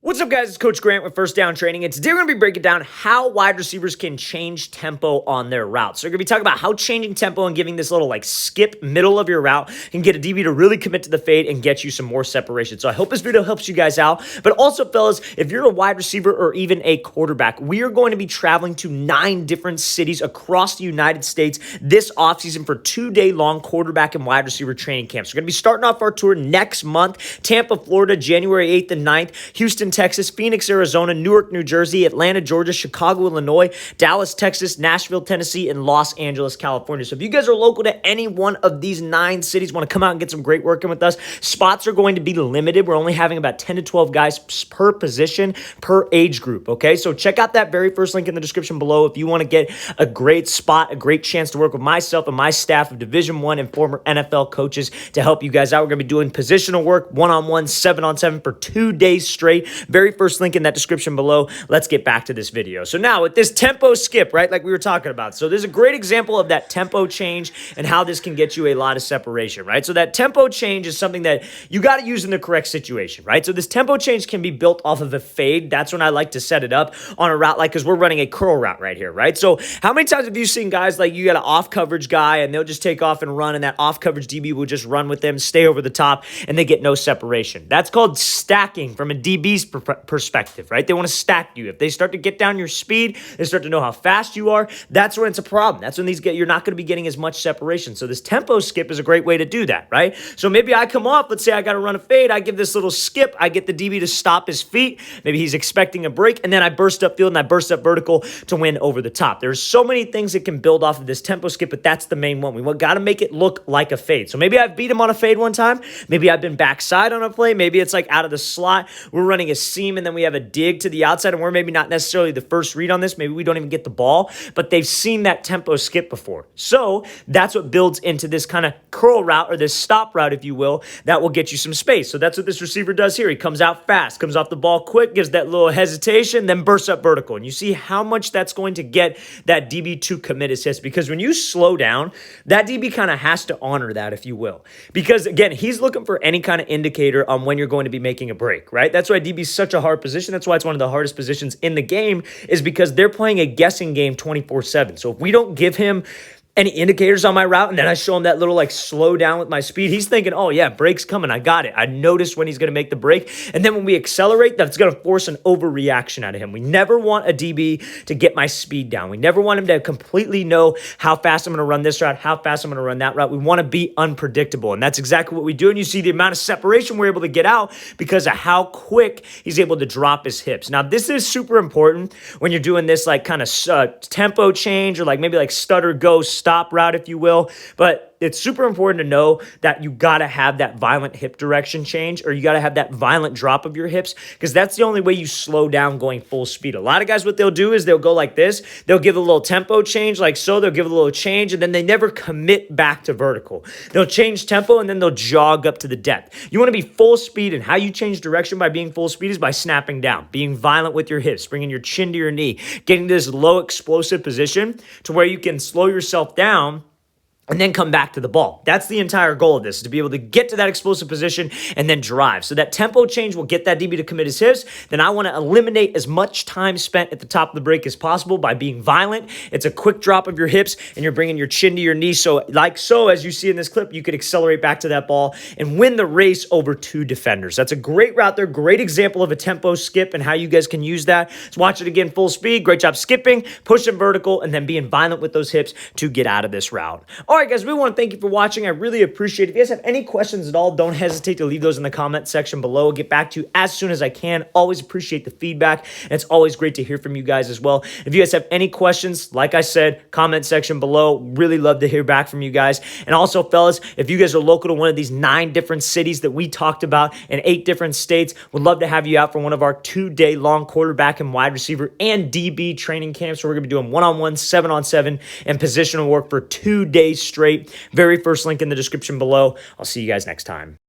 What's up, guys? It's Coach Grant with First Down Training, and today we're going to be breaking down how wide receivers can change tempo on their routes. So we're going to be talking about how changing tempo and giving this little skip middle of your route can get a DB to really commit to the fade and get you some more separation. So I hope this video helps you guys out. But also, fellas, if you're a wide receiver or even a quarterback, we are going to be traveling to 9 different cities across the United States this offseason for 2-day-long quarterback and wide receiver training camps. We're going to be starting off our tour next month. Tampa, Florida, January 8th and 9th. Houston, Texas, Phoenix, Arizona, Newark, New Jersey, Atlanta, Georgia, Chicago, Illinois, Dallas, Texas, Nashville, Tennessee, and Los Angeles, California. So if you guys are local to any one of these 9 cities, want to come out and get some great work in with us, spots are going to be limited. We're only having about 10 to 12 guys per position, per age group, okay? So check out that very first link in the description below if you want to get a great spot, a great chance to work with myself and my staff of Division I and former NFL coaches to help you guys out. We're going to be doing positional work, one-on-one, 7-on-7 for 2 days straight. Very first link in that description below. Let's get back to this video. So now with this tempo skip, right, like we were talking about. So there's a great example of that tempo change and how this can get you a lot of separation, right? So that tempo change is something that you got to use in the correct situation, right? So this tempo change can be built off of a fade. That's when I like to set it up on a route because we're running a curl route right here, right? So how many times have you seen guys like you got an off coverage guy and they'll just take off and run and that off coverage DB will just run with them, stay over the top, and they get no separation. That's called stacking from a DB's perspective, right? They want to stack you. If they start to get down your speed, they start to know how fast you are, that's when it's a problem. That's when you're not going to be getting as much separation. So this tempo skip is a great way to do that, right? So maybe I come off, let's say I got to run a fade, I give this little skip, I get the DB to stop his feet, maybe he's expecting a break, and then I burst up field and I burst up vertical to win over the top. There's so many things that can build off of this tempo skip, but that's the main one. We got to make it look like a fade. So maybe I've beat him on a fade one time, maybe I've been backside on a play, maybe it's like out of the slot, we're running a seam and then we have a dig to the outside and we're maybe not necessarily the first read on this. Maybe we don't even get the ball, but they've seen that tempo skip before. So that's what builds into this kind of curl route or this stop route, if you will, that will get you some space. So that's what this receiver does here. He comes out fast, comes off the ball quick, gives that little hesitation, then bursts up vertical. And you see how much that's going to get that DB to commit his hits, because when you slow down, that DB kind of has to honor that, if you will. Because again, he's looking for any kind of indicator on when you're going to be making a break, right? That's why DB is such a hard position. That's why it's one of the hardest positions in the game, is because they're playing a guessing game 24/7. So if we don't give him any indicators on my route, and then I show him that little slow down with my speed, he's thinking, oh yeah, break's coming, I got it. I noticed when he's going to make the break. And then when we accelerate, that's going to force an overreaction out of him. We never want a DB to get my speed down. We never want him to completely know how fast I'm going to run this route, how fast I'm going to run that route. We want to be unpredictable, and that's exactly what we do. And you see the amount of separation we're able to get out because of how quick he's able to drop his hips. Now, this is super important when you're doing this kind of tempo change, or maybe stutter go stop route, if you will. But it's super important to know that you got to have that violent hip direction change, or you got to have that violent drop of your hips, because that's the only way you slow down going full speed. A lot of guys, what they'll do is they'll go like this. They'll give a little tempo change like so. They'll give a little change, and then they never commit back to vertical. They'll change tempo, and then they'll jog up to the depth. You want to be full speed, and how you change direction by being full speed is by snapping down, being violent with your hips, bringing your chin to your knee, getting this low explosive position to where you can slow yourself down and then come back to the ball. That's the entire goal of this, is to be able to get to that explosive position and then drive. So that tempo change will get that DB to commit his hips. Then I want to eliminate as much time spent at the top of the break as possible by being violent. It's a quick drop of your hips, and you're bringing your chin to your knee. So as you see in this clip, you could accelerate back to that ball and win the race over 2 defenders. That's a great route there. Great example of a tempo skip and how you guys can use that. Let's watch it again full speed. Great job skipping, pushing vertical, and then being violent with those hips to get out of this route. All right, guys, we want to thank you for watching. I really appreciate it. If you guys have any questions at all, don't hesitate to leave those in the comment section below. I'll get back to you as soon as I can. Always appreciate the feedback, and it's always great to hear from you guys as well. If you guys have any questions, like I said, comment section below. Really love to hear back from you guys. And also, fellas, if you guys are local to one of these 9 different cities that we talked about in 8 different states, would love to have you out for one of our 2-day-long quarterback and wide receiver and DB training camps, where we're going to be doing one-on-one, 7-on-7, and positional work for 2 days straight. Very first link in the description below. I'll see you guys next time.